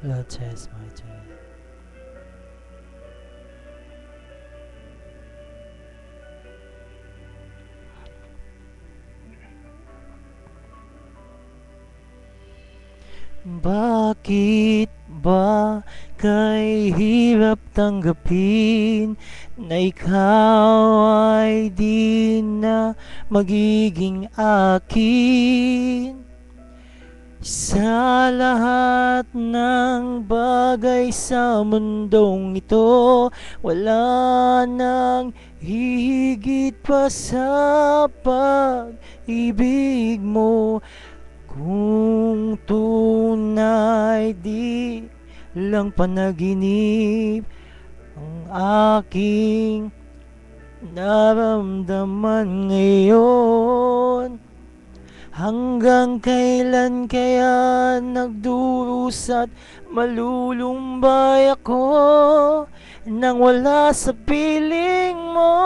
Lord says my turn. Bakit ba kay hirap tanggapin na ikaw ay di na magiging akin? Sa lahat ng bagay sa mundong ito, wala nang hihigit pa sa pag-ibig mo. Kung tunay di lang panaginip ang aking naramdaman ngayon, hanggang kailan kaya nagdurusa't malulumbay ako nang wala sa piling mo?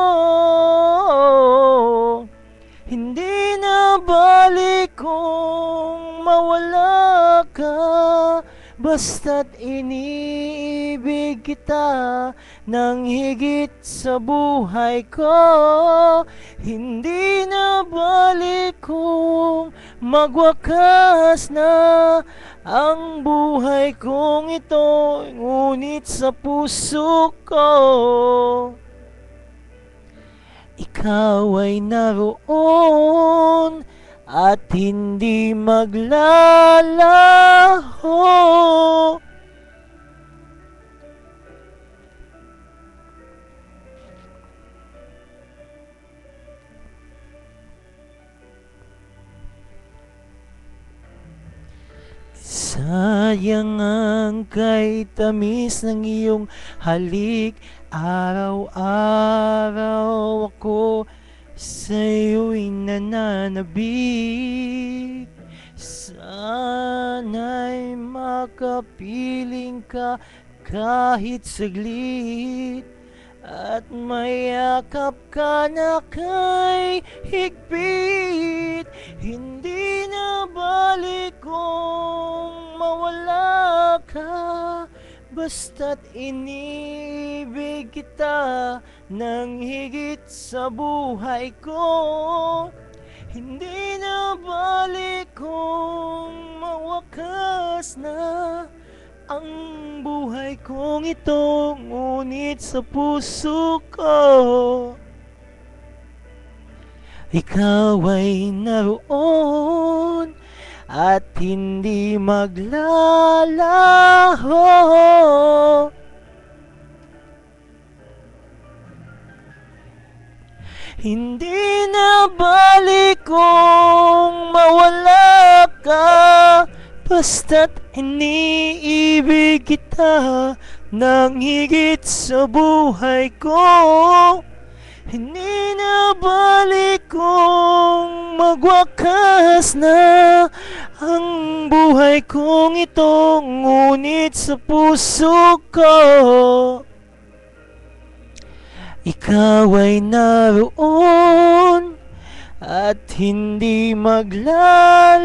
Hindi na balik kung mawala ka, basta't iniibig kita ng higit sa buhay ko. Hindi na balik kung magwakas na ang buhay kong ito, ngunit sa puso ko ikaw ay naroon at hindi maglalaho. Sayang ang kay tamis ng iyong halik, araw-araw ako sa'yo'y nananabik. Sana'y makapiling ka kahit saglit, at mayakap ka na kay higpit. Hindi na balik kung mawala ka, basta't inibig kita ng higit sa buhay ko. Hindi na balik kung mawakas na ang buhay kong ito, ngunit sa puso ko ikaw ay naroon at hindi maglalaho. Hindi na balik kung mawala ka, basta't iniibig kita ng higit sa buhay ko. Hindi na balik kung magwakas na ang buhay kong ito, ngunit sa puso ko ikaw ay naroon at hindi maglalaho.